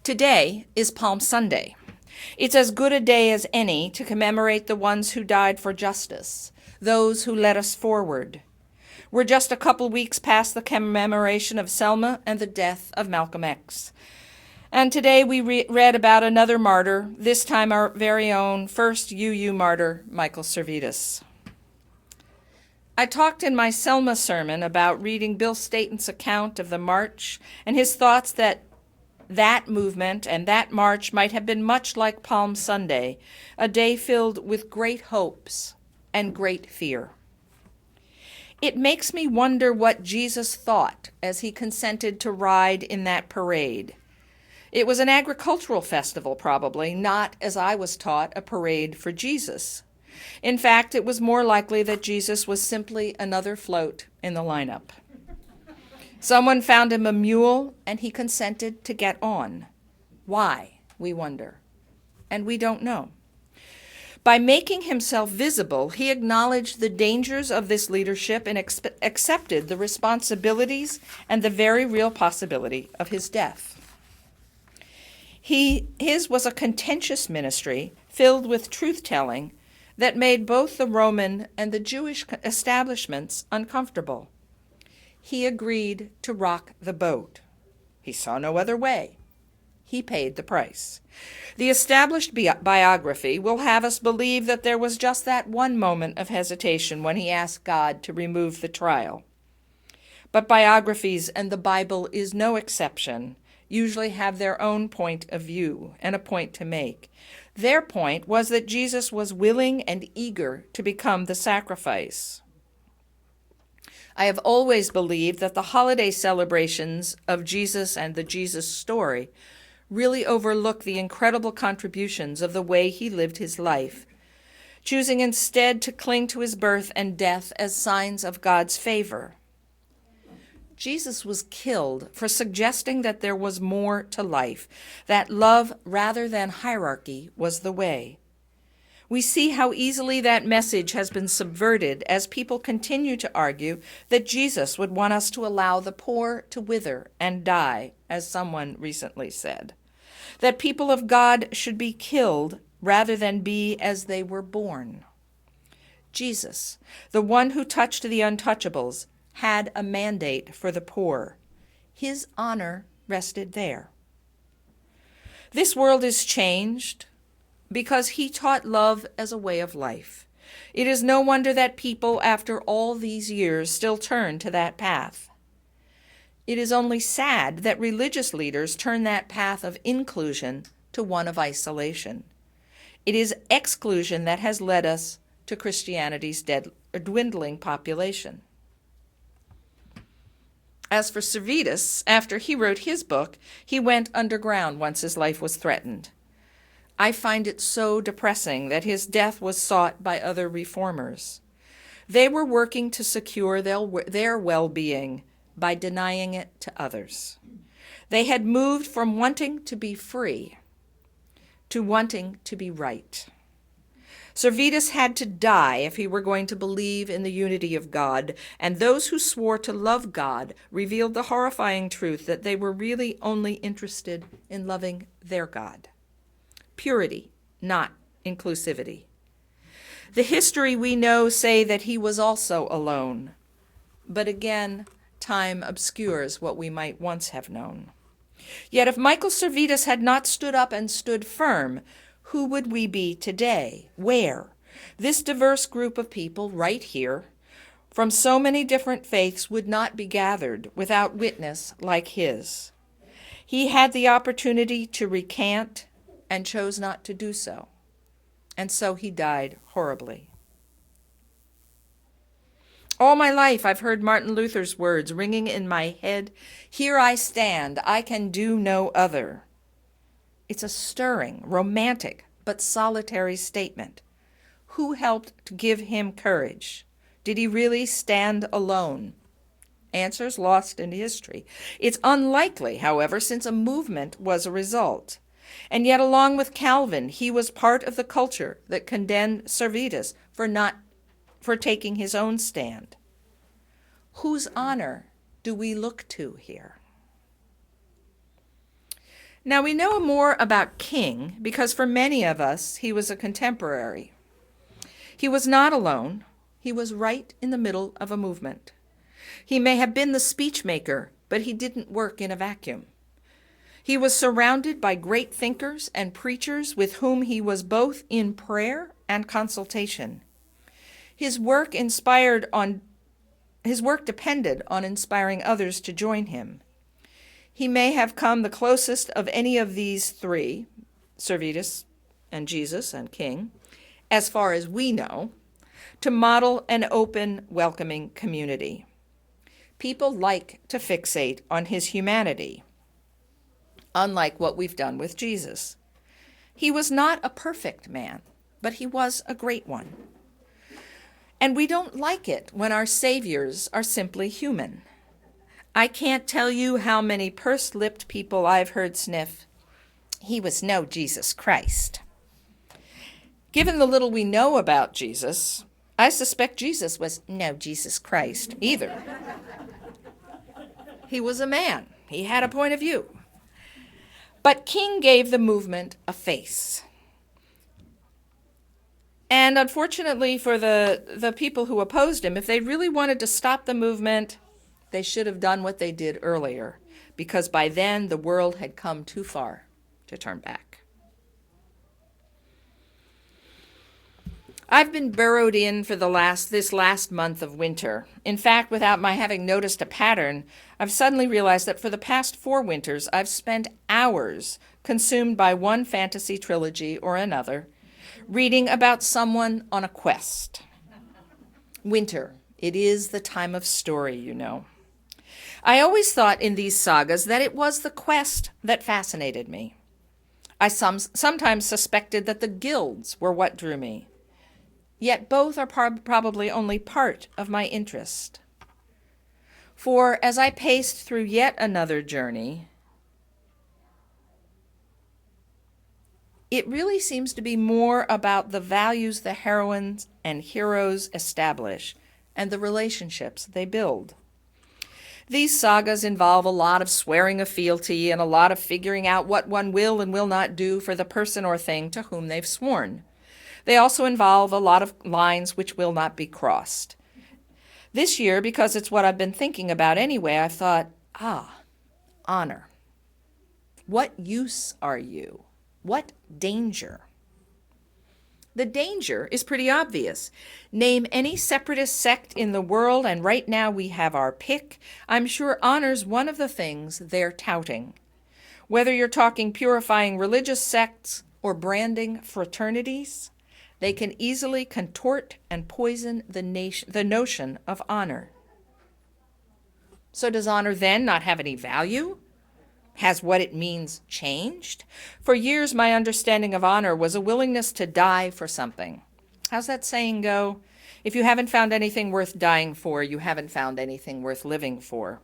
Today is Palm Sunday. It's as good a day as any to commemorate the ones who died for justice, those who led us forward. We're just a couple weeks past the commemoration of Selma and the death of Malcolm X. And today we read about another martyr, this time our very own first UU martyr, Michael Servetus. I talked in my Selma sermon about reading Bill Staten's account of the march and his thoughts that movement and that march might have been much like Palm Sunday, a day filled with great hopes and great fear. It makes me wonder what Jesus thought as he consented to ride in that parade. It was an agricultural festival, probably, not, as I was taught, a parade for Jesus. In fact, it was more likely that Jesus was simply another float in the lineup. Someone found him a mule, and he consented to get on. Why, we wonder, and we don't know. By making himself visible, he acknowledged the dangers of this leadership and accepted the responsibilities and the very real possibility of his death. His was a contentious ministry filled with truth-telling that made both the Roman and the Jewish establishments uncomfortable. He agreed to rock the boat. He saw no other way. He paid the price. The established biography will have us believe that there was just that one moment of hesitation when he asked God to remove the trial. But biographies, and the Bible is no exception, usually have their own point of view and a point to make. Their point was that Jesus was willing and eager to become the sacrifice. I have always believed that the holiday celebrations of Jesus and the Jesus story really overlook the incredible contributions of the way he lived his life, choosing instead to cling to his birth and death as signs of God's favor. Jesus was killed for suggesting that there was more to life, that love rather than hierarchy was the way. We see how easily that message has been subverted as people continue to argue that Jesus would want us to allow the poor to wither and die, as someone recently said. That people of God should be killed rather than be as they were born. Jesus, the one who touched the untouchables, had a mandate for the poor. His honor rested there. This world is changed because he taught love as a way of life. It is no wonder that people, after all these years, still turn to that path. It is only sad that religious leaders turn that path of inclusion to one of isolation. It is exclusion that has led us to Christianity's dwindling population. As for Servetus, after he wrote his book, he went underground once his life was threatened. I find it so depressing that his death was sought by other reformers. They were working to secure their well-being by denying it to others. They had moved from wanting to be free to wanting to be right. Servetus had to die if he were going to believe in the unity of God, and those who swore to love God revealed the horrifying truth that they were really only interested in loving their God. Purity, not inclusivity. The history we know say that he was also alone, but again, time obscures what we might once have known. Yet if Michael Servetus had not stood up and stood firm, who would we be today? Where? This diverse group of people right here, from so many different faiths, would not be gathered without witness like his. He had the opportunity to recant and chose not to do so. And so he died horribly. All my life I've heard Martin Luther's words ringing in my head, "Here I stand, I can do no other." It's a stirring, romantic, but solitary statement. Who helped to give him courage? Did he really stand alone? Answers lost in history. It's unlikely, however, since a movement was a result. And yet, along with Calvin, he was part of the culture that condemned Servetus for taking his own stand. Whose honor do we look to here? Now we know more about King because for many of us, he was a contemporary. He was not alone. He was right in the middle of a movement. He may have been the speech maker, but he didn't work in a vacuum. He was surrounded by great thinkers and preachers with whom he was both in prayer and consultation. His work depended on inspiring others to join him. He may have come the closest of any of these three, Servetus and Jesus and King, as far as we know, to model an open, welcoming community. People like to fixate on his humanity, unlike what we've done with Jesus. He was not a perfect man, but he was a great one. And we don't like it when our saviors are simply human. I can't tell you how many pursed-lipped people I've heard sniff, "He was no Jesus Christ." Given the little we know about Jesus, I suspect Jesus was no Jesus Christ either. He was a man. He had a point of view. But King gave the movement a face. And unfortunately for the people who opposed him, if they really wanted to stop the movement, they should have done what they did earlier, because by then the world had come too far to turn back. I've been burrowed in for this last month of winter. In fact, without my having noticed a pattern, I've suddenly realized that for the past 4 winters, I've spent hours consumed by one fantasy trilogy or another, reading about someone on a quest. Winter, it is the time of story, you know. I always thought in these sagas that it was the quest that fascinated me. I sometimes suspected that the guilds were what drew me. Yet both are probably only part of my interest. For as I paced through yet another journey, it really seems to be more about the values the heroines and heroes establish and the relationships they build. These sagas involve a lot of swearing of fealty and a lot of figuring out what one will and will not do for the person or thing to whom they've sworn. They also involve a lot of lines which will not be crossed. This year, because it's what I've been thinking about anyway, I thought, honor. What use are you? What danger? The danger is pretty obvious. Name any separatist sect in the world, and right now we have our pick. I'm sure honor's one of the things they're touting. Whether you're talking purifying religious sects or branding fraternities, they can easily contort and poison the notion of honor. So does honor then not have any value? Has what it means changed? For years, my understanding of honor was a willingness to die for something. How's that saying go? If you haven't found anything worth dying for, you haven't found anything worth living for.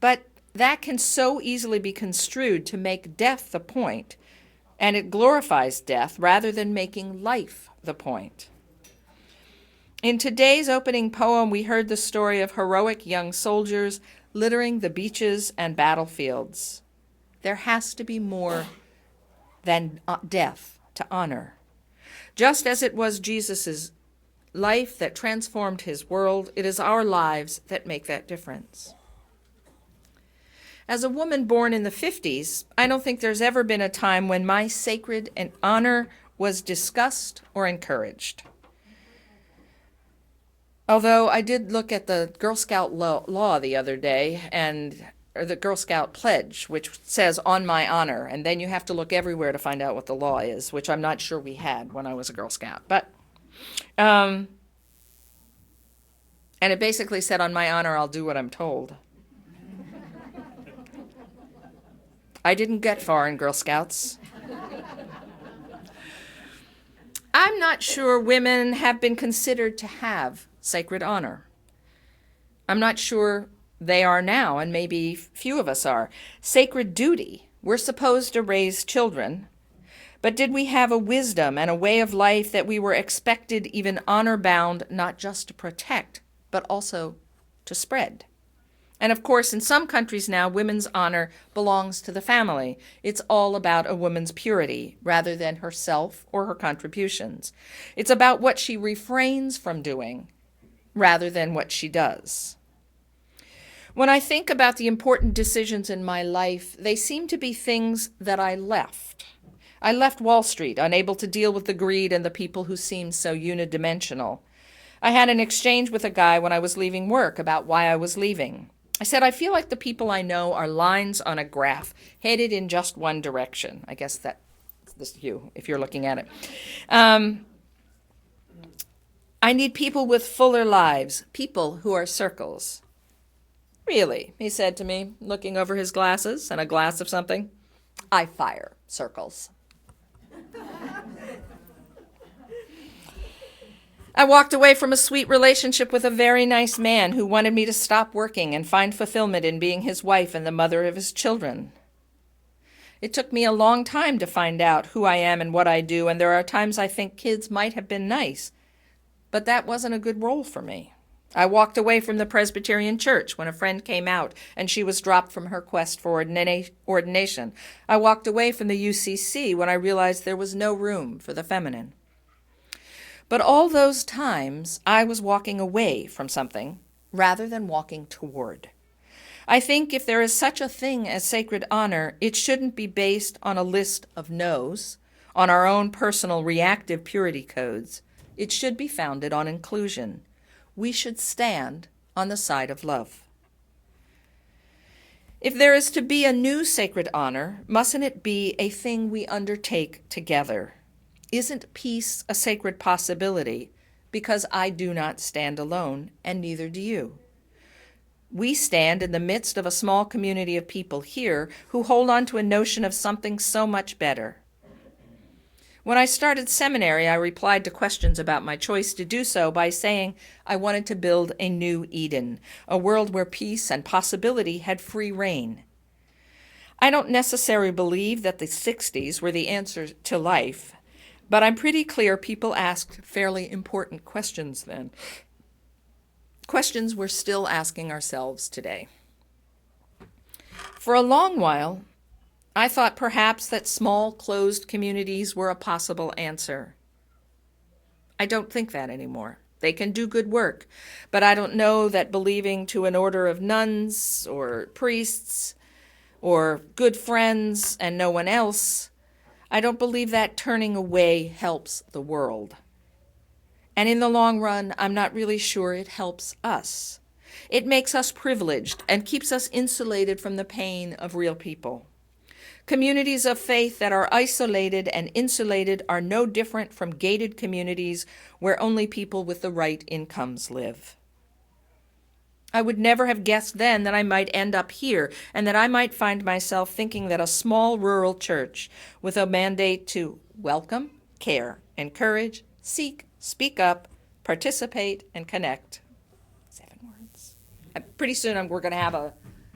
But that can so easily be construed to make death the point, and it glorifies death rather than making life the point. In today's opening poem, we heard the story of heroic young soldiers littering the beaches and battlefields. There has to be more than death to honor. Just as it was Jesus' life that transformed his world, it is our lives that make that difference. As a woman born in the 50s, I don't think there's ever been a time when my sacred and honor was discussed or encouraged. Although I did look at the Girl Scout law the other day, or the Girl Scout pledge, which says "on my honor," and then you have to look everywhere to find out what the law is, which I'm not sure we had when I was a Girl Scout. But, and it basically said, "On my honor, I'll do what I'm told." I didn't get far in Girl Scouts. I'm not sure women have been considered to have sacred honor. I'm not sure they are now, and maybe few of us are. Sacred duty. We're supposed to raise children, but did we have a wisdom and a way of life that we were expected, even honor-bound, not just to protect, but also to spread? And of course, in some countries now, women's honor belongs to the family. It's all about a woman's purity rather than herself or her contributions. It's about what she refrains from doing rather than what she does. When I think about the important decisions in my life, they seem to be things that I left. I left Wall Street, unable to deal with the greed and the people who seemed so unidimensional. I had an exchange with a guy when I was leaving work about why I was leaving. I said, I feel like the people I know are lines on a graph, headed in just one direction. I guess that's you, if you're looking at it. I need people with fuller lives, people who are circles. Really, he said to me, looking over his glasses and a glass of something. I fire circles. I walked away from a sweet relationship with a very nice man who wanted me to stop working and find fulfillment in being his wife and the mother of his children. It took me a long time to find out who I am and what I do, and there are times I think kids might have been nice, but that wasn't a good role for me. I walked away from the Presbyterian Church when a friend came out and she was dropped from her quest for ordination. I walked away from the UCC when I realized there was no room for the feminine. But all those times, I was walking away from something rather than walking toward. I think if there is such a thing as sacred honor, it shouldn't be based on a list of no's, on our own personal reactive purity codes. It should be founded on inclusion. We should stand on the side of love. If there is to be a new sacred honor, mustn't it be a thing we undertake together? Isn't peace a sacred possibility? Because I do not stand alone, and neither do you. We stand in the midst of a small community of people here who hold on to a notion of something so much better. When I started seminary, I replied to questions about my choice to do so by saying I wanted to build a new Eden, a world where peace and possibility had free reign. I don't necessarily believe that the 60s were the answer to life, but I'm pretty clear people asked fairly important questions then. Questions we're still asking ourselves today. For a long while, I thought perhaps that small, closed communities were a possible answer. I don't think that anymore. They can do good work, but I don't know that belonging to an order of nuns or priests or good friends and no one else, I don't believe that turning away helps the world. And in the long run, I'm not really sure it helps us. It makes us privileged and keeps us insulated from the pain of real people. Communities of faith that are isolated and insulated are no different from gated communities where only people with the right incomes live. I would never have guessed then that I might end up here and that I might find myself thinking that a small rural church with a mandate to welcome, care, encourage, seek, speak up, participate, and connect. 7 words. Pretty soon we're going to have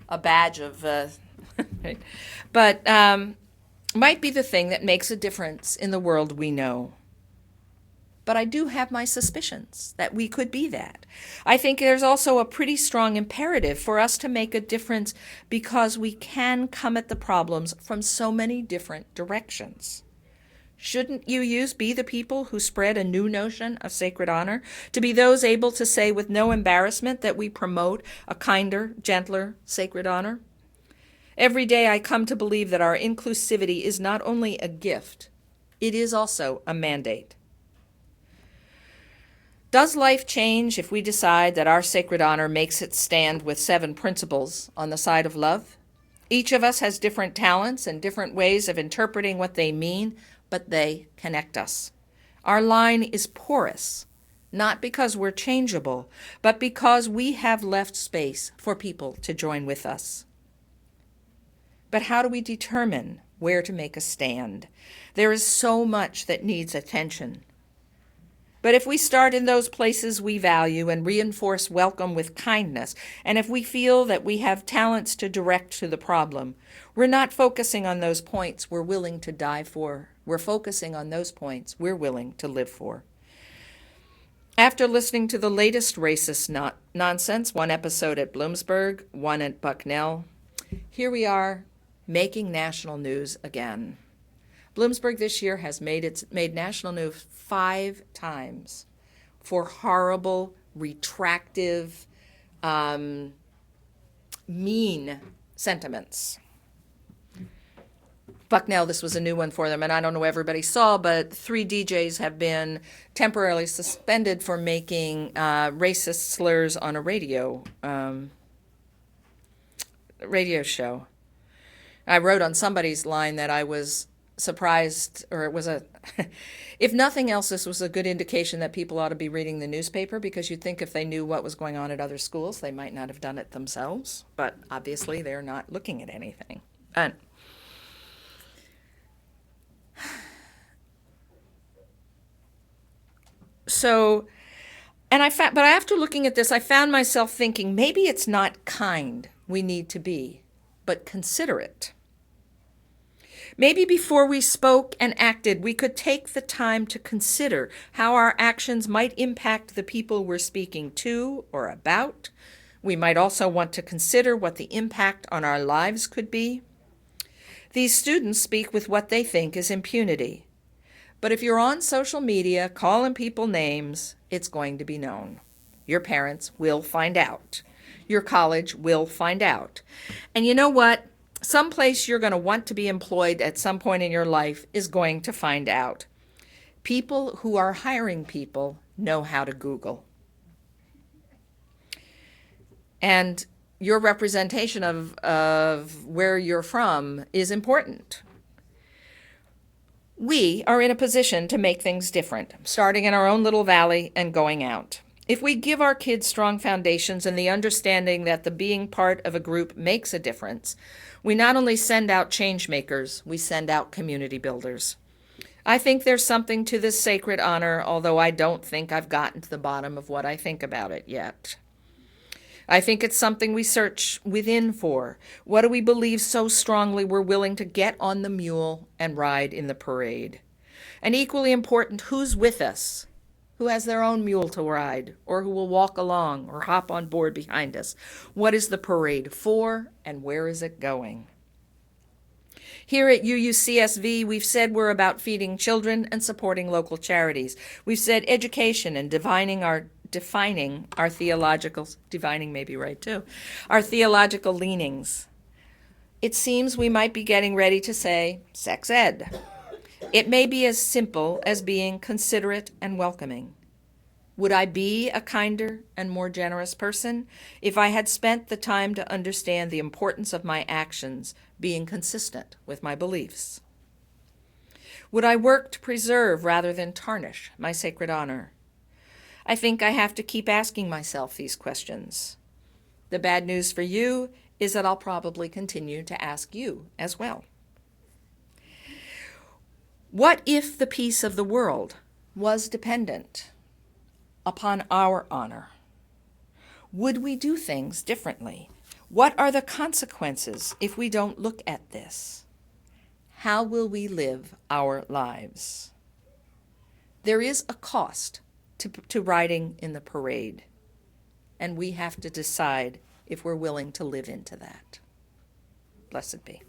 a badge of, but might be the thing that makes a difference in the world we know. But I do have my suspicions that we could be that. I think there's also a pretty strong imperative for us to make a difference because we can come at the problems from so many different directions. Shouldn't UUs be the people who spread a new notion of sacred honor, to be those able to say with no embarrassment that we promote a kinder, gentler, sacred honor? Every day I come to believe that our inclusivity is not only a gift, it is also a mandate. Does life change if we decide that our sacred honor makes it stand with 7 principles on the side of love? Each of us has different talents and different ways of interpreting what they mean, but they connect us. Our line is porous, not because we're changeable, but because we have left space for people to join with us. But how do we determine where to make a stand? There is so much that needs attention. But if we start in those places we value and reinforce welcome with kindness, and if we feel that we have talents to direct to the problem, we're not focusing on those points we're willing to die for. We're focusing on those points we're willing to live for. After listening to the latest racist nonsense, one episode at Bloomsburg, one at Bucknell, here we are making national news again. Bloomsburg this year has made national news 5 times for horrible, retractive, mean sentiments. Bucknell, this was a new one for them, and I don't know what everybody saw, but 3 DJs have been temporarily suspended for making racist slurs on a radio show. I wrote on somebody's line that I was surprised, or it was if nothing else, this was a good indication that people ought to be reading the newspaper, because you'd think if they knew what was going on at other schools, they might not have done it themselves, but obviously they're not looking at anything. But after looking at this, I found myself thinking maybe it's not kind we need to be, but considerate. Maybe before we spoke and acted, we could take the time to consider how our actions might impact the people we're speaking to or about. We might also want to consider what the impact on our lives could be. These students speak with what they think is impunity. But if you're on social media calling people names, it's going to be known. Your parents will find out. Your college will find out. And you know what? Someplace you're going to want to be employed at some point in your life is going to find out. People who are hiring people know how to Google. And your representation of where you're from is important. We are in a position to make things different, starting in our own little valley and going out. If we give our kids strong foundations and the understanding that the being part of a group makes a difference, we not only send out change makers, we send out community builders. I think there's something to this sacred honor, although I don't think I've gotten to the bottom of what I think about it yet. I think it's something we search within for. What do we believe so strongly we're willing to get on the mule and ride in the parade? And equally important, who's with us? Who has their own mule to ride, or who will walk along or hop on board behind us? What is the parade for, and where is it going? Here at UUCSV, we've said we're about feeding children and supporting local charities. We've said education and defining our theological, divining may be right too, our theological leanings. It seems we might be getting ready to say sex ed. It may be as simple as being considerate and welcoming. Would I be a kinder and more generous person if I had spent the time to understand the importance of my actions being consistent with my beliefs? Would I work to preserve rather than tarnish my sacred honor? I think I have to keep asking myself these questions. The bad news for you is that I'll probably continue to ask you as well. What if the peace of the world was dependent upon our honor? Would we do things differently? What are the consequences if we don't look at this? How will we live our lives? There is a cost to riding in the parade, and we have to decide if we're willing to live into that. Blessed be.